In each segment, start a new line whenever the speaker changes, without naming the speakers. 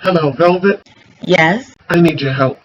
Hello, Velvet.
Yes.
I need your help.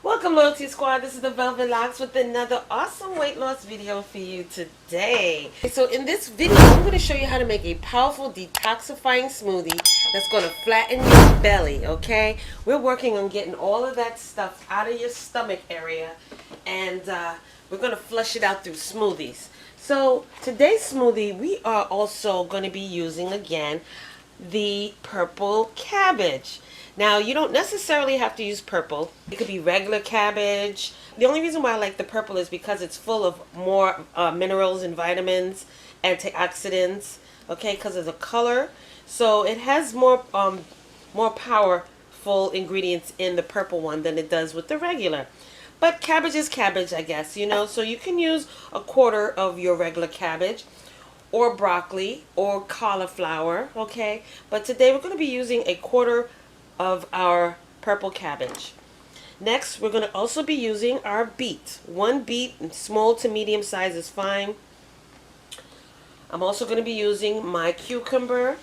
Welcome, Loyalty Squad. This is the Velvetlox with another awesome weight loss video for you today. So in this video, I'm going to show you how to make a powerful detoxifying smoothie that's going to flatten your belly, okay? We're working on getting all of that stuff out of your stomach area, and we're going to flush it out through smoothies. So today's smoothie, we are also going to be using, again, the purple cabbage. Now, you don't necessarily have to use purple. It could be regular cabbage. The only reason why I like the purple is because it's full of more minerals and vitamins, antioxidants, okay, because of the color. So it has more powerful ingredients in the purple one than it does with the regular. But cabbage is cabbage, I guess, you know. So you can use a quarter of your regular cabbage, or broccoli, or cauliflower, okay? But today we're going to be using a quarter of our purple cabbage. Next, we're going to also be using our beet. One beet, small to medium size is fine. I'm also going to be using my cucumber,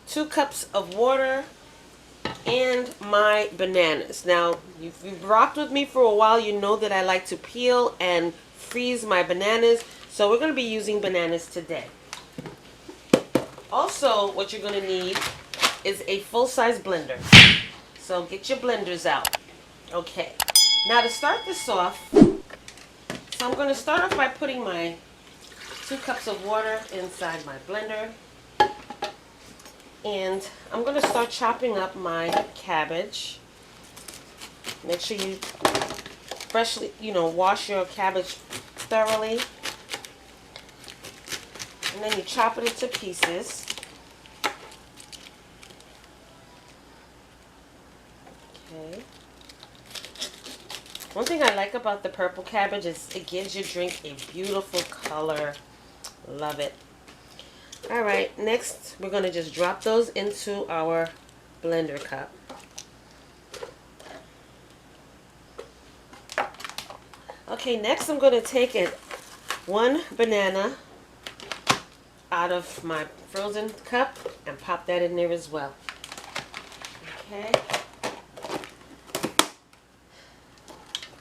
2 cups of water, and my bananas. Now, if you've rocked with me for a while, you know that I like to peel and freeze my bananas. So we're going to be using bananas today. Also, what you're going to need is a full-size blender. So get your blenders out. Okay. Now to start this off, so I'm going to start off by putting my 2 cups of water inside my blender. And I'm going to start chopping up my cabbage. Make sure you freshly, wash your cabbage thoroughly. And then you chop it into pieces. Okay. One thing I like about the purple cabbage is it gives your drink a beautiful color. Love it. Alright, next we're going to just drop those into our blender cup. Okay, next I'm going to take one banana out of my frozen cup and pop that in there as well. Okay.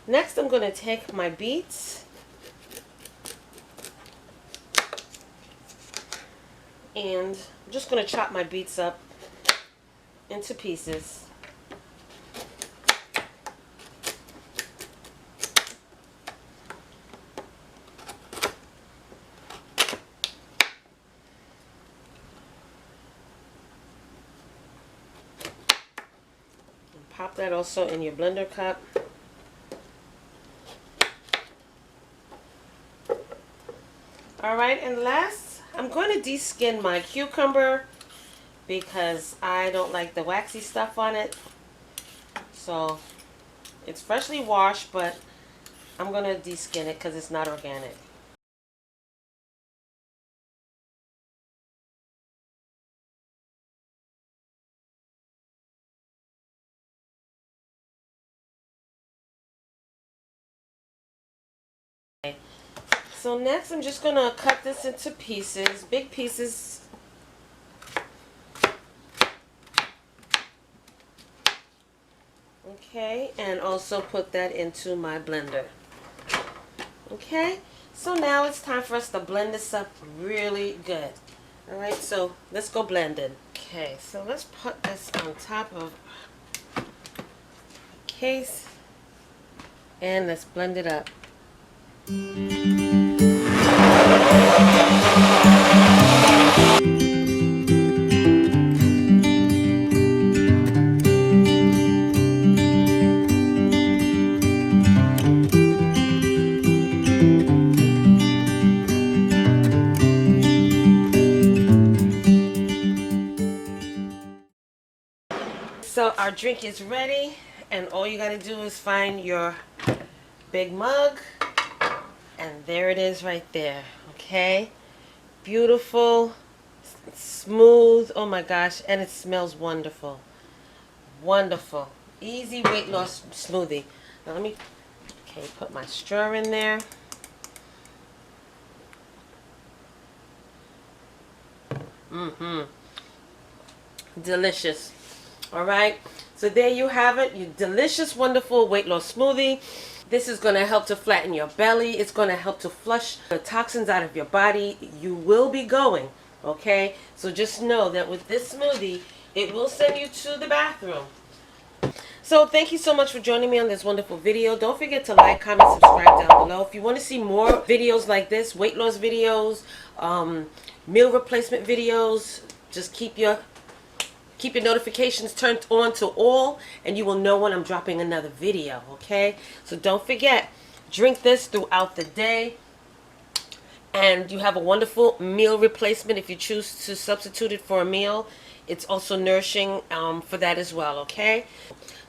Next, I'm going to take my beets and I'm just going to chop my beets up into pieces. Pop that also in your blender cup. Alright, and last, I'm going to de-skin my cucumber because I don't like the waxy stuff on it. So, it's freshly washed, but I'm going to de-skin it because it's not organic. So next I'm just going to cut this into pieces, big pieces. Okay, and also put that into my blender. Okay, so now it's time for us to blend this up really good. Alright, so let's go blend it. Okay, so let's put this on top of the case and let's blend it up. our drink is ready, and all you got to do is find your big mug, and there it is right there. Okay, beautiful, smooth. Oh my gosh, and it smells wonderful. Wonderful, easy weight loss smoothie. Now let me put my straw in there. Delicious. All right, so there you have it, your delicious, wonderful weight loss smoothie. This is going to help to flatten your belly. It's going to help to flush the toxins out of your body. You will be going, okay? So just know that with this smoothie, it will send you to the bathroom. So thank you so much for joining me on this wonderful video. Don't forget to like, comment, subscribe down below. If you want to see more videos like this, weight loss videos, meal replacement videos, just keep your notifications turned on to all, and you will know when I'm dropping another video, okay? So don't forget, drink this throughout the day, and you have a wonderful meal replacement if you choose to substitute it for a meal. It's also nourishing for that as well, okay?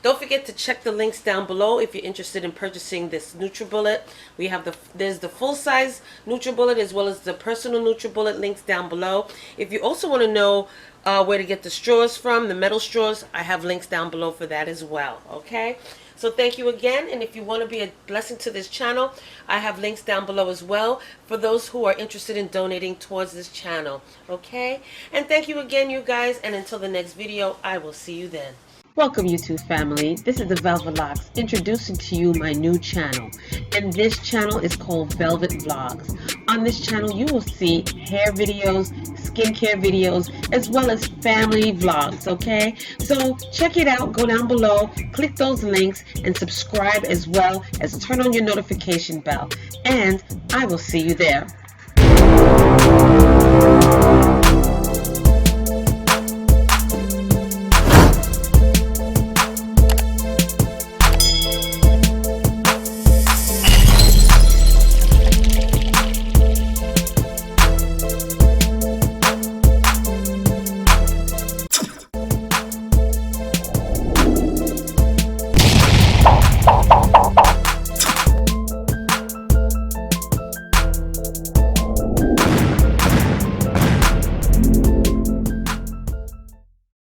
Don't forget to check the links down below if you're interested in purchasing this NUTRIBULLET. We have there's the full-size NUTRIBULLET as well as the personal NUTRIBULLET links down below. If you also want to know where to get the straws from, the metal straws, I have links down below for that as well, okay? So thank you again, and if you want to be a blessing to this channel, I have links down below as well for those who are interested in donating towards this channel, okay? And thank you again, you guys, and until the next video, I will see you then. Welcome, YouTube family. This is the Velvetlox introducing to you my new channel, and this channel is called Velvet Vlogs. On this channel, you will see hair videos, skincare videos, as well as family vlogs, okay? So check it out, go down below, click those links, and subscribe as well as turn on your notification bell. And I will see you there.